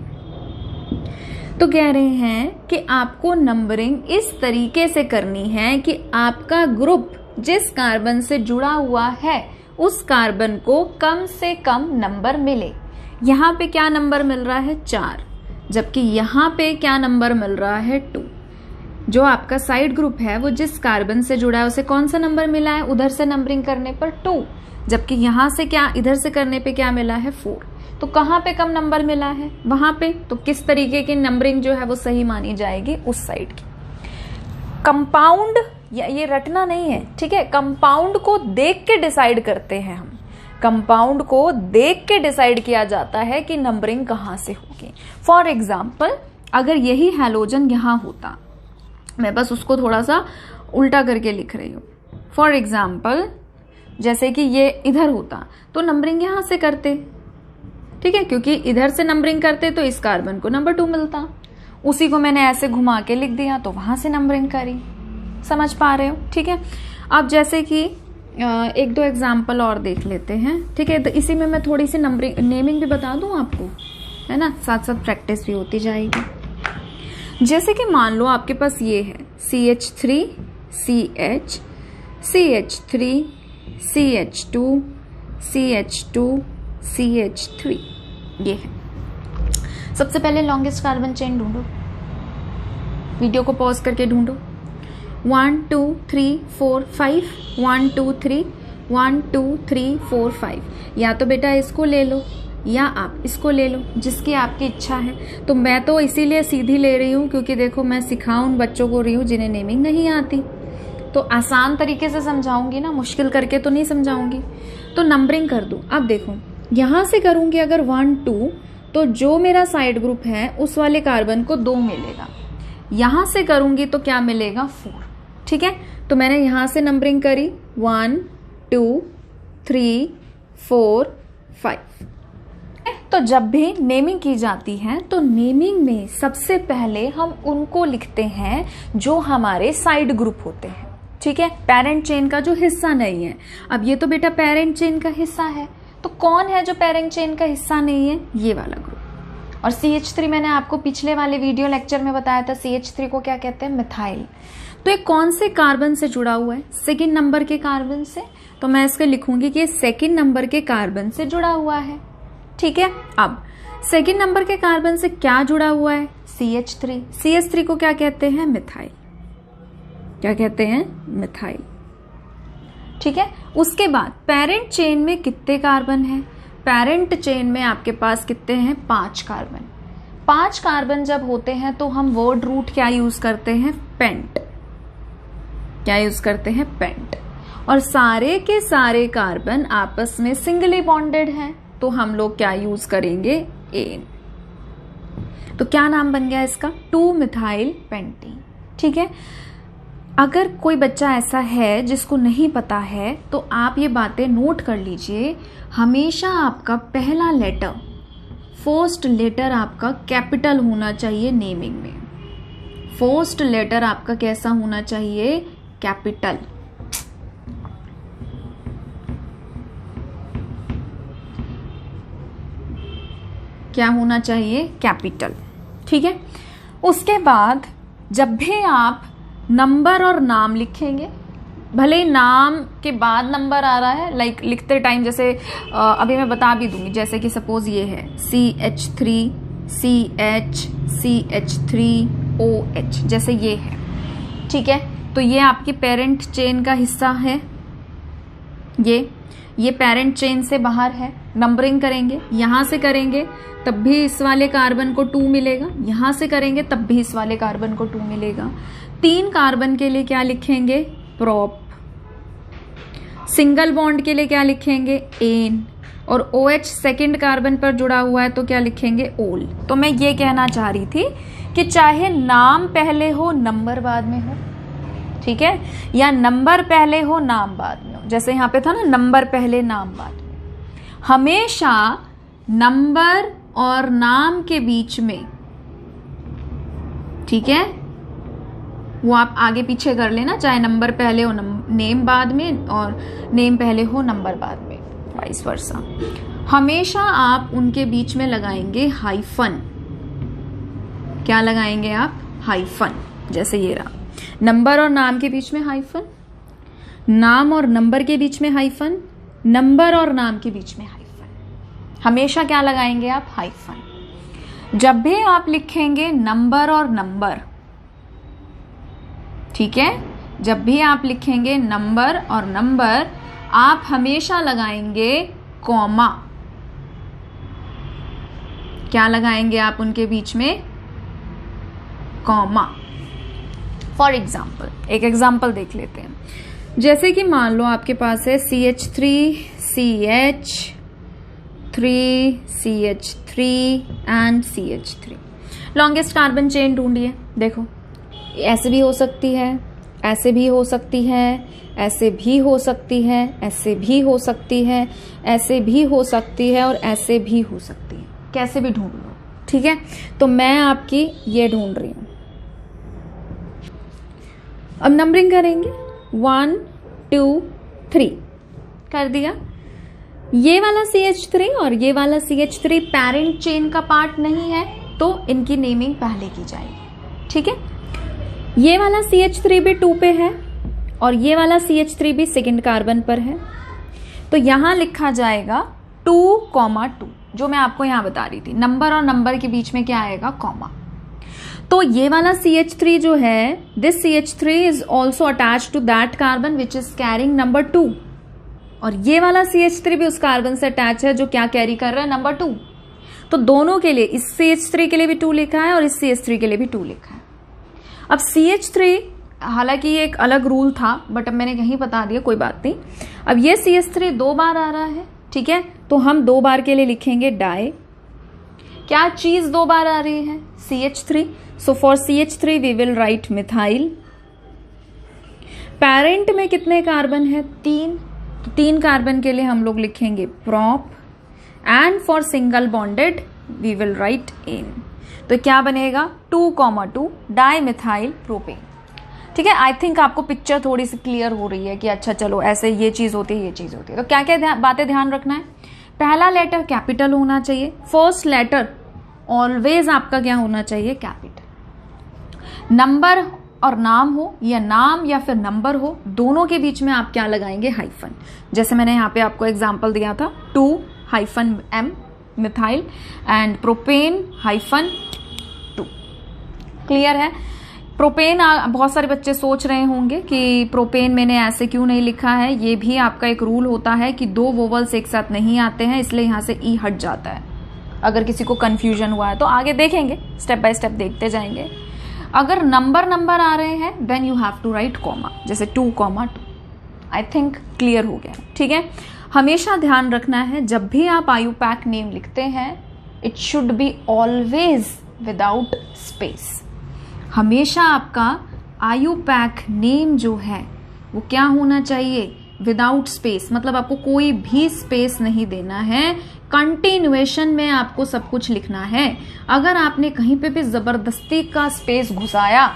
तो कह रहे हैं कि आपको नंबरिंग इस तरीके से करनी है कि आपका ग्रुप जिस कार्बन से जुड़ा हुआ है उस कार्बन को कम से कम नंबर मिले। यहां पे क्या नंबर मिल रहा है, 4, जबकि यहां पे क्या नंबर मिल रहा है, 2। जो आपका साइड ग्रुप है वो जिस कार्बन से जुड़ा है उसे कौन सा नंबर मिला है, उधर से नंबरिंग करने पर 2, जबकि यहां से क्या, इधर से करने पे क्या मिला है, 4। तो कहां पे कम नंबर मिला है, वहां पे। तो किस तरीके की नंबरिंग जो है वो सही मानी जाएगी, उस साइड की। कंपाउंड, या ये रटना नहीं है, ठीक है, कंपाउंड को देख के डिसाइड करते हैं हम। कंपाउंड को देख के डिसाइड किया जाता है कि नंबरिंग कहां से होगी। फॉर एग्जाम्पल, अगर यही हैलोजन यहां होता, मैं बस उसको थोड़ा सा उल्टा करके लिख रही हूं। फॉर एग्जाम्पल, जैसे कि ये इधर होता तो नंबरिंग यहां से करते, ठीक है, क्योंकि इधर से नंबरिंग करते तो इस कार्बन को नंबर 2 मिलता। उसी को मैंने ऐसे घुमा के लिख दिया तो वहां से नंबरिंग करी। समझ पा रहे हो, ठीक है। अब जैसे कि 1-2 एग्जाम्पल और देख लेते हैं, ठीक है। तो इसी में मैं थोड़ी सी नंबरिंग नेमिंग भी बता दूं आपको, है ना, साथ साथ प्रैक्टिस भी होती जाएगी। जैसे कि मान लो आपके पास ये है CH3 CH, CH3 CH2 CH2 CH3, ये है। सबसे पहले लॉन्गेस्ट कार्बन चेन ढूंढो, वीडियो को पॉज करके ढूंढो। 1 2 3 4 5, 1 2 3, 1 2 3 4 5। या तो बेटा इसको ले लो या आप इसको ले लो, जिसकी आपकी इच्छा है। तो मैं तो इसीलिए सीधी ले रही हूँ क्योंकि देखो मैं सिखाऊं उन बच्चों को रही हूँ जिन्हें नेमिंग नहीं आती, तो आसान तरीके से समझाऊंगी ना, मुश्किल करके तो नहीं समझाऊंगी। तो नंबरिंग कर दूं। अब देखो यहां से करूंगी अगर 1 2, तो जो मेरा साइड ग्रुप है उस वाले कार्बन को 2 मिलेगा। यहां से करूंगी तो क्या मिलेगा, 4। ठीक है, तो मैंने यहां से नंबरिंग करी 1 2 3 4 5। तो जब भी नेमिंग की जाती है तो नेमिंग में सबसे पहले हम उनको लिखते हैं जो हमारे साइड ग्रुप होते हैं, ठीक है, पेरेंट चेन का जो हिस्सा नहीं है। अब ये तो बेटा पेरेंट चेन का हिस्सा है, तो कौन है जो पेरेंट चेन का हिस्सा नहीं है? ये वाला ग्रुप। और CH3 मैंने आपको पिछले वाले वीडियो लेक्चर में बताया था, CH3 को क्या कहते हैं? मिथाइल। तो ये कौन से कार्बन से जुड़ा हुआ है? सेकेंड नंबर के कार्बन से। तो मैं इसको लिखूंगी कि ये सेकेंड नंबर के कार्बन से जुड़ा हुआ है, ठीक है। अब सेकेंड नंबर के कार्बन से क्या जुड़ा हुआ है? CH3। CH3 को क्या कहते हैं? मिथाइल। क्या कहते हैं? मिथाइल, ठीक है। उसके बाद पेरेंट चेन में कितने कार्बन हैं? पेरेंट चेन में आपके पास कितने हैं? 5 कार्बन। 5 कार्बन जब होते हैं तो हम वर्ड रूट क्या यूज करते हैं? पेंट। क्या यूज करते हैं? पेंट। और सारे के सारे कार्बन आपस में सिंगली बॉन्डेड हैं, तो हम लोग क्या यूज करेंगे? एन। तो क्या नाम बन गया इसका? 2 मिथाइल पेंटीन, ठीक है। अगर कोई बच्चा ऐसा है जिसको नहीं पता है तो आप ये बातें नोट कर लीजिए। हमेशा आपका पहला लेटर, फर्स्ट लेटर आपका कैपिटल होना चाहिए नेमिंग में। फर्स्ट लेटर आपका कैसा होना चाहिए? कैपिटल। क्या होना चाहिए? कैपिटल, ठीक है। उसके बाद जब भी आप नंबर और नाम लिखेंगे, भले ही नाम के बाद नंबर आ रहा है, लाइक लिखते टाइम, जैसे अभी मैं बता भी दूंगी, जैसे कि सपोज ये है CH3 CH CH3 OH, जैसे ये है, ठीक है। तो ये आपकी पेरेंट चेन का हिस्सा है। ये पेरेंट चेन से बाहर है। नंबरिंग करेंगे, यहां से करेंगे तब भी इस वाले कार्बन को 2 मिलेगा, यहां से करेंगे तब भी इस वाले कार्बन को 2 मिलेगा। 3 कार्बन के लिए क्या लिखेंगे? प्रोप। सिंगल बॉन्ड के लिए क्या लिखेंगे? एन। और OH सेकेंड कार्बन पर जुड़ा हुआ है तो क्या लिखेंगे? ओल। तो मैं ये कहना चाह रही थी कि चाहे नाम पहले हो नंबर बाद में हो, ठीक है, या नंबर पहले हो नाम बाद में हो, जैसे यहां पे था ना, नंबर पहले नाम बाद में, हमेशा नंबर और नाम के बीच में, ठीक है, वो आप आगे पीछे कर लेना, चाहे नंबर पहले हो नेम बाद में और नेम पहले हो नंबर बाद में, वाइस वर्सा। हमेशा आप उनके बीच में लगाएंगे हाइफन। क्या लगाएंगे आप? हाइफन। जैसे ये रहा, नंबर और नाम के बीच में हाइफन, नाम और नंबर के बीच में हाइफन, नंबर और नाम के बीच में हाइफन। हमेशा क्या लगाएंगे आप? हाइफन। जब भी आप लिखेंगे नंबर और नंबर, ठीक है, जब भी आप लिखेंगे नंबर और नंबर, आप हमेशा लगाएंगे कॉमा। क्या लगाएंगे आप उनके बीच में? कॉमा। फॉर एग्जाम्पल, एक एग्जाम्पल देख लेते हैं। जैसे कि मान लो आपके पास है CH3 CH3 CH3 and CH3। Longest carbon chain ढूंढिए। देखो, ऐसे भी हो सकती है, ऐसे भी हो सकती है, ऐसे भी हो सकती है, ऐसे भी हो सकती है, ऐसे भी हो सकती है और ऐसे भी हो सकती है। कैसे भी ढूंढ लो, ठीक है। तो मैं आपकी ये ढूंढ रही हूं। अब नंबरिंग करेंगे, 1 2 3 कर दिया। ये वाला CH3 और ये वाला CH3 पेरेंट चेन का पार्ट नहीं है, तो इनकी नेमिंग पहले की जाएगी, ठीक है। ये वाला CH3 भी 2 पे है और ये वाला CH3 भी सेकेंड कार्बन पर है, तो यहां लिखा जाएगा 2,2, जो मैं आपको यहां बता रही थी, नंबर और नंबर के बीच में क्या आएगा? कॉमा। तो ये वाला CH3 जो है, this CH3 is also attach to that carbon which is carrying number 2, और ये वाला CH3 भी उस कार्बन से अटैच है जो क्या कैरी कर रहा है? नंबर 2। तो दोनों के लिए, इस CH3 के लिए भी 2 लिखा है और इस CH3 के लिए भी 2 लिखा है। अब CH3, हालांकि ये एक अलग रूल था बट अब मैंने यहीं बता दिया, कोई बात नहीं। अब ये CH3 2 बार आ रहा है, ठीक है, तो हम 2 बार के लिए लिखेंगे डाई। क्या चीज 2 बार आ रही है? CH3। So for CH3 we will write methyl. Parent में कितने कार्बन है? 3, तो 3 कार्बन के लिए हम लोग लिखेंगे prop, and for single bonded we will write in. तो क्या बनेगा 2,2 डाइमिथाइल प्रोपेन. ठीक है, आई थिंक आपको पिक्चर थोड़ी सी क्लियर हो रही है कि अच्छा चलो ऐसे ये चीज होती है, ये चीज होती है. तो क्या क्या बातें ध्यान रखना है. पहला लेटर कैपिटल होना चाहिए. फर्स्ट लेटर ऑलवेज आपका क्या होना चाहिए, कैपिटल. नंबर और नाम हो, या नाम या फिर नंबर हो, दोनों के बीच में आप क्या लगाएंगे, हाइफन. जैसे मैंने यहाँ पे आपको एग्जांपल दिया था 2-M methyl and propane -2. Clear है. प्रोपेन, बहुत सारे बच्चे सोच रहे होंगे कि प्रोपेन मैंने ऐसे क्यों नहीं लिखा है. ये भी आपका एक रूल होता है कि 2 वोवल्स एक साथ नहीं आते हैं, इसलिए यहाँ से ई हट जाता है. अगर किसी को कंफ्यूजन हुआ है तो आगे देखेंगे, स्टेप बाय स्टेप देखते जाएंगे. अगर नंबर आ रहे हैं then you have to write comma, जैसे 2,2. आई थिंक क्लियर हो गया. ठीक है, हमेशा ध्यान रखना है जब भी आप आयुपैक नेम लिखते हैं, it should be always without space. हमेशा आपका आयुपैक नेम जो है वो क्या होना चाहिए, विदाउट स्पेस. मतलब आपको कोई भी स्पेस नहीं देना है, कंटिन्यूएशन में आपको सब कुछ लिखना है. अगर आपने कहीं पे भी जबरदस्ती का स्पेस घुसाया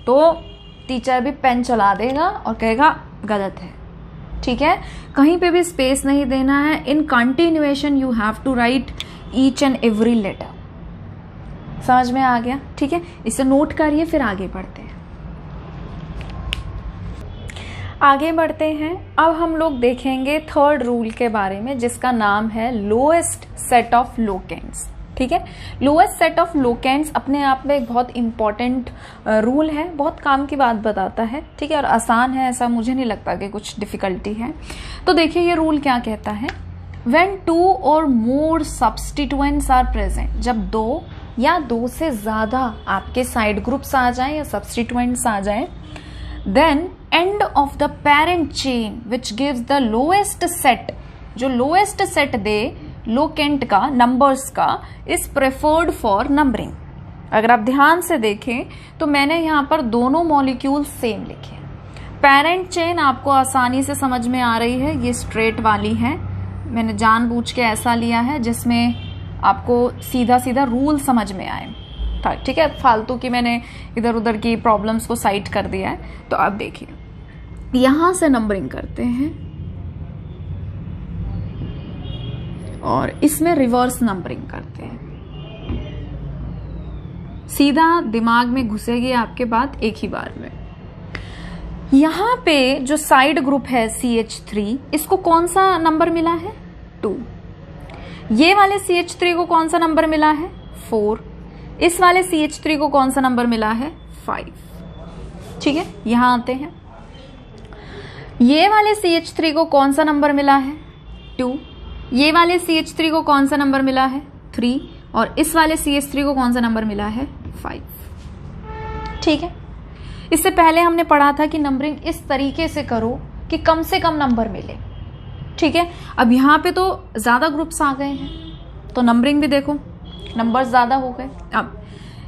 तो टीचर भी पेन चला देगा और कहेगा गलत है. ठीक है, कहीं पे भी स्पेस नहीं देना है. In continuation you have to write each and every letter. समझ में आ गया. ठीक है, इसे नोट करिए, फिर आगे बढ़ते हैं. आगे बढ़ते हैं. अब हम लोग देखेंगे थर्ड रूल के बारे में, जिसका नाम है लोएस्ट सेट ऑफ लोकेंट्स. ठीक है, लोएस्ट सेट ऑफ लोकेंट्स अपने आप में एक बहुत इंपॉर्टेंट रूल है, बहुत काम की बात बताता है. ठीक है, और आसान है, ऐसा मुझे नहीं लगता कि कुछ डिफिकल्टी है. तो देखिए ये रूल क्या कहता है. व्हेन 2 और मोर सब्स्टिट्यूएंट्स आर प्रेजेंट, जब 2 या 2 से ज्यादा आपके साइड ग्रुप्स आ जाएं या सब्स्टिट्यूएंट्स आ जाएं, then end of the parent chain which gives the lowest set, जो लोएस्ट सेट दे लोकेंट का, नंबर्स का, इज प्रेफर्ड फॉर नंबरिंग. अगर आप ध्यान से देखें तो मैंने यहां पर दोनों मॉलिक्यूल सेम लिखे. पेरेंट चेन आपको आसानी से समझ में आ रही है, ये स्ट्रेट वाली है. मैंने जानबूझ के ऐसा लिया है जिसमें आपको सीधा सीधा रूल समझ में आए. ठीक है, फालतू की मैंने इधर उधर की प्रॉब्लम्स को साइड कर दिया है. तो अब देखिए यहां से नंबरिंग करते हैं और इसमें रिवर्स नंबरिंग करते हैं. सीधा दिमाग में घुसेगी आपके बात एक ही बार में. यहां पे जो साइड ग्रुप है CH3, इसको कौन सा नंबर मिला है, 2. ये वाले CH3 को कौन सा नंबर मिला है, 4. इस वाले CH3 को कौन सा नंबर मिला है, 5. ठीक है, यहां आते हैं. ये वाले CH3 को कौन सा नंबर मिला है, 2. ये वाले CH3 को कौन सा नंबर मिला है, 3. और इस वाले CH3 को कौन सा नंबर मिला है, 5. ठीक है, इससे पहले हमने पढ़ा था कि नंबरिंग इस तरीके से करो कि कम से कम नंबर मिले. ठीक है, अब यहाँ पे तो ज्यादा ग्रुप्स आ गए हैं तो नंबरिंग भी देखो, नंबर्स ज्यादा हो गए. अब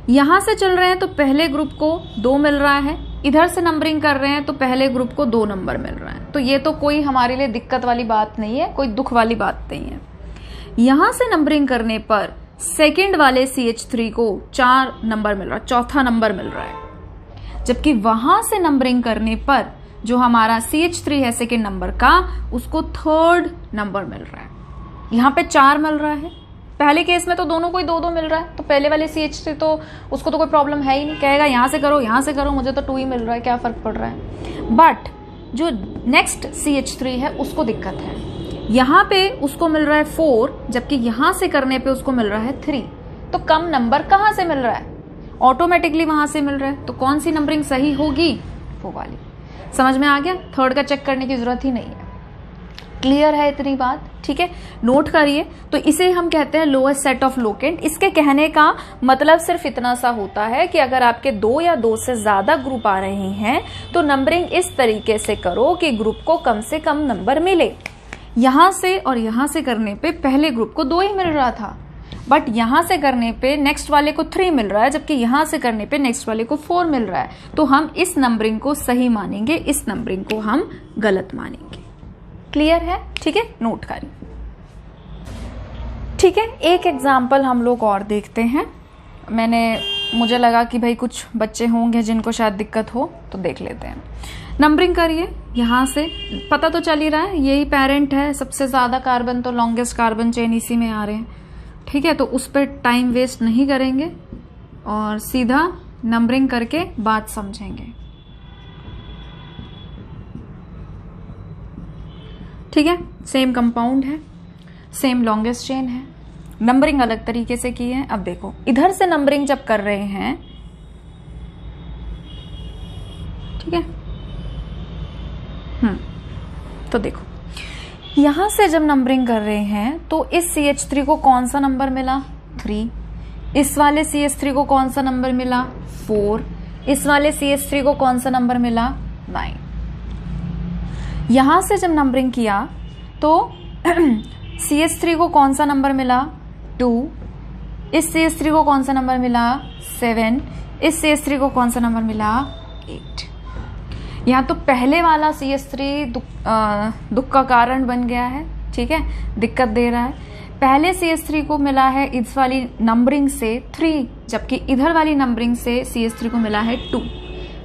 यहां से चल रहे हैं तो पहले ग्रुप को 2 मिल रहा है, इधर से नंबरिंग कर रहे हैं तो पहले ग्रुप को 2 नंबर मिल रहा है. तो ये तो कोई हमारे लिए दिक्कत वाली बात नहीं है, कोई दुख वाली बात नहीं है. यहां से नंबरिंग करने पर सेकंड वाले CH3 को 4 नंबर मिल रहा है, चौथा नंबर मिल रहा है. जबकि वहां से नंबरिंग करने पर जो हमारा CH3 है सेकंड नंबर का, उसको 3rd नंबर मिल रहा है. यहां पे 4 मिल रहा है. पहले केस में तो दोनों को ही 2-2 मिल रहा है, तो पहले वाले CH3 तो उसको तो कोई प्रॉब्लम है ही नहीं, कहेगा यहां से करो, मुझे तो 2 ही मिल रहा है, क्या फर्क पड़ रहा है. बट जो नेक्स्ट CH3 है उसको दिक्कत है. यहां पे उसको मिल रहा है 4, जबकि यहां से करने पे उसको मिल रहा है 3. तो कम नंबर कहां से मिल रहा है, ऑटोमेटिकली वहां से मिल रहा है. तो कौन सी नंबरिंग सही होगी, वो वाली. समझ में आ गया, 3rd का चेक करने की जरूरत ही नहीं है. क्लियर है इतनी बात. ठीक है, नोट करिए. तो इसे हम कहते हैं लोएस्ट सेट ऑफ लोकेंट. इसके कहने का मतलब सिर्फ इतना सा होता है कि अगर आपके 2 या 2 से ज्यादा ग्रुप आ रहे हैं तो नंबरिंग इस तरीके से करो कि ग्रुप को कम से कम नंबर मिले. यहां से और यहां से करने पे पहले ग्रुप को 2 ही मिल रहा था, बट यहां से करने पे नेक्स्ट वाले को 3 मिल रहा है, जबकि यहां से करने पे नेक्स्ट वाले को 4 मिल रहा है. तो हम इस नंबरिंग को सही मानेंगे, इस नंबरिंग को हम गलत मानेंगे. क्लियर है? ठीक है, नोट करिए। ठीक है, एक एग्जाम्पल हम लोग और देखते हैं। मुझे लगा कि भाई कुछ बच्चे होंगे जिनको शायद दिक्कत हो, तो देख लेते हैं। नंबरिंग करिए, यहाँ से पता तो चल ही रहा है यही पेरेंट है, सबसे ज़्यादा कार्बन, तो लॉन्गेस्ट कार्बन चेन इसी में आ रहे हैं। ठीक है, तो उस पर टाइम वेस्ट नहीं करेंगे और सीधा नंबरिंग करके बात समझेंगे। ठीक है, सेम कंपाउंड है, सेम लॉन्गेस्ट चेन है, नंबरिंग अलग तरीके से की है। अब देखो, इधर से नंबरिंग जब कर रहे हैं, ठीक है, तो देखो यहां से जब नंबरिंग कर रहे हैं तो इस CH3 को कौन सा नंबर मिला? 3। इस वाले CH3 को कौन सा नंबर मिला? 4। इस वाले CH3 को कौन सा नंबर मिला? 9। यहां से जब नंबरिंग किया तो CH3 को कौन सा नंबर मिला? 2। इस CH3 को कौन सा नंबर मिला? 7। इस CH3 को कौन सा नंबर मिला? 8। यहाँ तो पहले वाला CH3 दुख का कारण बन गया है। ठीक है, दिक्कत दे रहा है। पहले CH3 को मिला है इस वाली नंबरिंग से 3, जबकि इधर वाली नंबरिंग से CH3 को मिला है 2।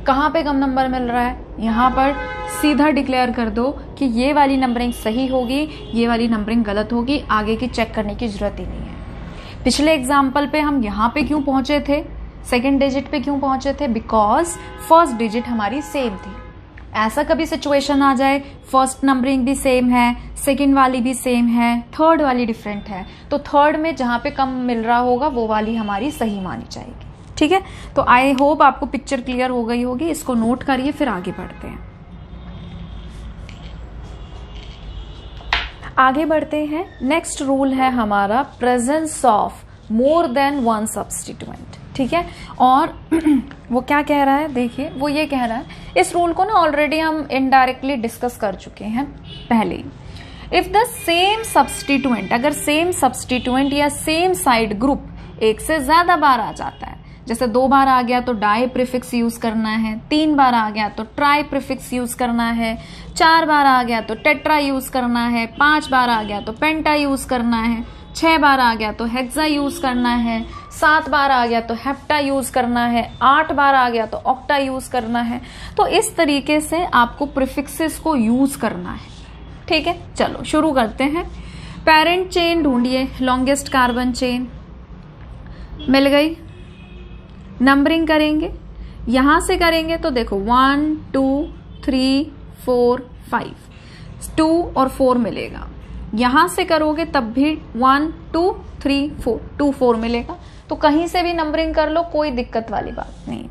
कहाँ पे कम नंबर मिल रहा है? यहाँ पर सीधा डिक्लेयर कर दो कि ये वाली नंबरिंग सही होगी, ये वाली नंबरिंग गलत होगी, आगे की चेक करने की जरूरत ही नहीं है। पिछले एग्जाम्पल पे हम यहाँ पे क्यों पहुंचे थे, सेकेंड डिजिट पे क्यों पहुंचे थे? बिकॉज फर्स्ट डिजिट हमारी सेम थी। ऐसा कभी सिचुएशन आ जाए फर्स्ट नंबरिंग भी सेम है, सेकंड वाली भी सेम है, थर्ड वाली डिफरेंट है, तो थर्ड में जहां पे कम मिल रहा होगा वो वाली हमारी सही मानी जाएगी। ठीक है, तो आई होप आपको पिक्चर क्लियर हो गई होगी। इसको नोट करिए, फिर आगे बढ़ते हैं। आगे बढ़ते हैं। नेक्स्ट रूल है हमारा presence of more than one substituent. ठीक है, और वो क्या कह रहा है, देखिए वो ये कह रहा है, इस रूल को ना ऑलरेडी हम इनडायरेक्टली डिस्कस कर चुके हैं पहले ही। इफ द सेम सब्स्टिट्यूएंट, अगर सेम सब्स्टिट्यूएंट या सेम साइड ग्रुप एक से ज्यादा बार आ जाता है, जैसे 2 बार आ गया तो डाई प्रीफिक्स यूज करना है, 3 बार आ गया तो ट्राई प्रीफिक्स यूज करना है, 4 बार आ गया तो टेट्रा यूज करना है, 5 बार आ गया तो पेंटा यूज करना है, 6 बार आ गया तो हेक्सा यूज करना है, 7 बार आ गया तो हेप्टा यूज करना है, 8 बार आ गया तो ऑक्टा यूज करना है। तो इस तरीके से आपको प्रीफिक्सेस को यूज करना है। ठीक है, चलो शुरू करते हैं। पेरेंट चेन ढूंढिए, लॉन्गेस्ट कार्बन चेन मिल गई। नंबरिंग करेंगे, यहां से करेंगे तो देखो 1 2 3 4 5, 2 और 4 मिलेगा। यहां से करोगे तब भी 1 2 3 4, 2 4 मिलेगा। तो कहीं से भी नंबरिंग कर लो, कोई दिक्कत वाली बात नहीं।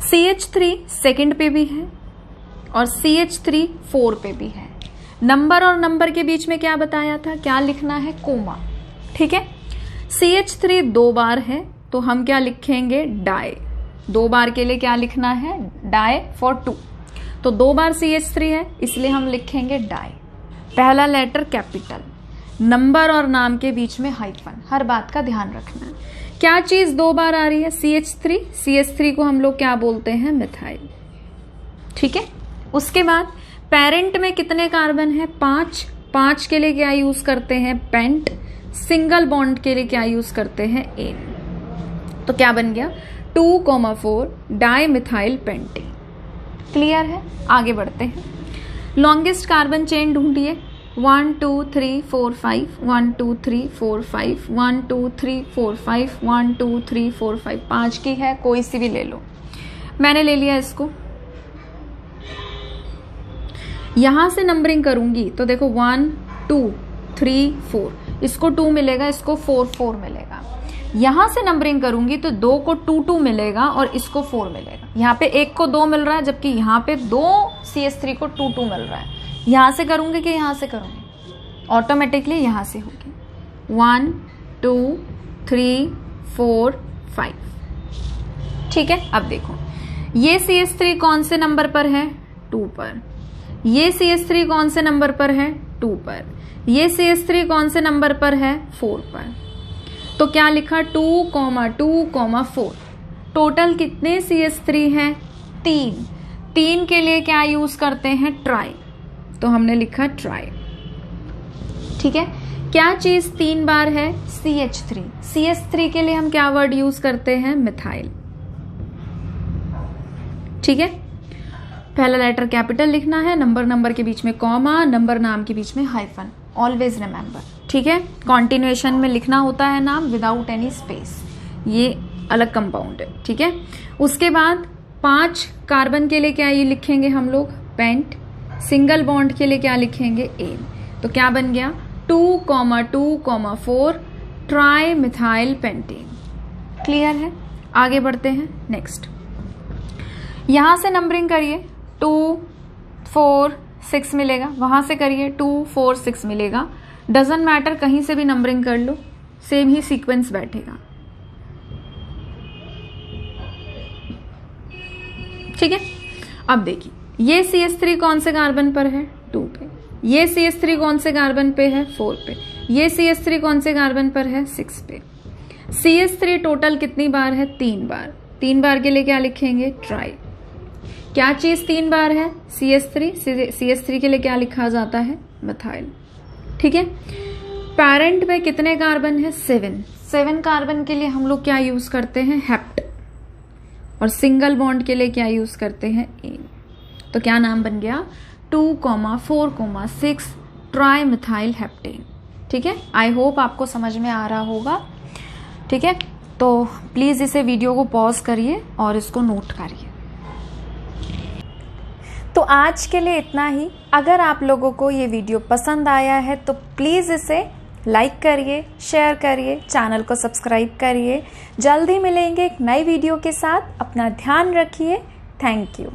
CH3 सेकंड पे भी है और CH3 4 पे भी है। नंबर और नंबर के बीच में क्या बताया था, क्या लिखना है? कोमा। ठीक है, CH3 2 बार है तो हम क्या लिखेंगे? डाई। 2 बार के लिए क्या लिखना है? Di for 2। तो 2 बार CH3 है इसलिए हम लिखेंगे डाई। पहला लेटर कैपिटल, नंबर और नाम के बीच में हाइफन, हर बात का ध्यान रखना है। क्या चीज 2 बार आ रही है? CH3। CH3 को हम लोग क्या बोलते हैं? मिथाइल। ठीक है, उसके बाद पेरेंट में कितने कार्बन है? 5। 5 के लिए क्या यूज करते हैं? पेंट। सिंगल बॉन्ड के लिए क्या यूज करते हैं? एन। तो क्या बन गया? 2,4 डाई मिथाइल पेंटीन। क्लियर है, आगे बढ़ते हैं। लॉन्गेस्ट कार्बन चेन ढूंढिए। 1 2 3 4 5, 1 2 3 4 5, 1 2 3 4 5, 1 2 3 4 5, 5 की है, कोई सी भी ले लो। मैंने ले लिया इसको। यहां से नंबरिंग करूंगी तो देखो 1 2 3 4, इसको 2 मिलेगा, इसको 4 4 मिलेगा। यहां से नंबरिंग करूंगी तो 2 को 2 2 मिलेगा और इसको 4 मिलेगा। यहाँ पे 1 को 2 मिल रहा है, जबकि यहाँ पे 2 CH3 को 2 2 मिल रहा है। यहां से करूंगी कि यहां से करूंगी? ऑटोमेटिकली यहां से होगी। 1 2 3 4 5। ठीक है, अब देखो ये CH3 कौन से नंबर पर है? 2 पर। ये CH3 कौन से नंबर पर है? 2 पर। ये CH3 कौन से नंबर पर है? 4 पर। तो क्या लिखा? 2,2,4। टोटल कितने CH3 हैं? 3। 3 के लिए क्या यूज करते हैं? ट्राई। तो हमने लिखा ट्राई। ठीक है, क्या चीज 3 बार है? CH3। CH3 के लिए हम क्या वर्ड यूज करते हैं? मिथाइल। ठीक है, पहला लेटर कैपिटल लिखना है, नंबर के बीच में कॉमा, नंबर नाम के बीच में हाइफन, ऑलवेज रिमेंबर। ठीक है, कॉन्टिन्यूएशन में लिखना होता है नाम विदाउट एनी स्पेस, ये अलग कंपाउंड है। ठीक है, उसके बाद 5 कार्बन के लिए क्या ये लिखेंगे हम लोग? पेंट। सिंगल बॉन्ड के लिए क्या लिखेंगे? एन। तो क्या बन गया? 2,2,4 ट्राई मिथाइल पेंटेन। क्लियर है? आगे बढ़ते हैं। नेक्स्ट, यहां से नंबरिंग करिए, 2, 4, 6 मिलेगा, वहां से करिए 2, 4, 6 मिलेगा। डजंट मैटर, कहीं से भी नंबरिंग कर लो, सेम ही सीक्वेंस बैठेगा। ठीक है, अब देखिए, ये CH3 कौन से कार्बन पर है? 2 पे। ये CH3 कौन से कार्बन पे है? 4 पे। ये CH3 कौन से कार्बन पर है? 6 पे। CH3 टोटल कितनी बार है? 3 बार। 3 बार के लिए क्या लिखेंगे? ट्राई। क्या चीज 3 बार है? CH3। CH3 के लिए क्या लिखा जाता है? मिथाइल। ठीक है, पैरेंट में कितने कार्बन है? 7 कार्बन के लिए हम लोग क्या यूज करते हैं? हेप्ट। और सिंगल बॉन्ड के लिए क्या यूज करते हैं? एन। तो क्या नाम बन गया? 2,4,6 ट्राई मिथाइल हेप्टेन। ठीक है, आई होप आपको समझ में आ रहा होगा। ठीक है, तो प्लीज इसे वीडियो को पॉज करिए और इसको नोट करिए। तो आज के लिए इतना ही। अगर आप लोगों को ये वीडियो पसंद आया है तो प्लीज इसे लाइक करिए, शेयर करिए, चैनल को सब्सक्राइब करिए। जल्दी मिलेंगे एक नई वीडियो के साथ। अपना ध्यान रखिए। Thank you.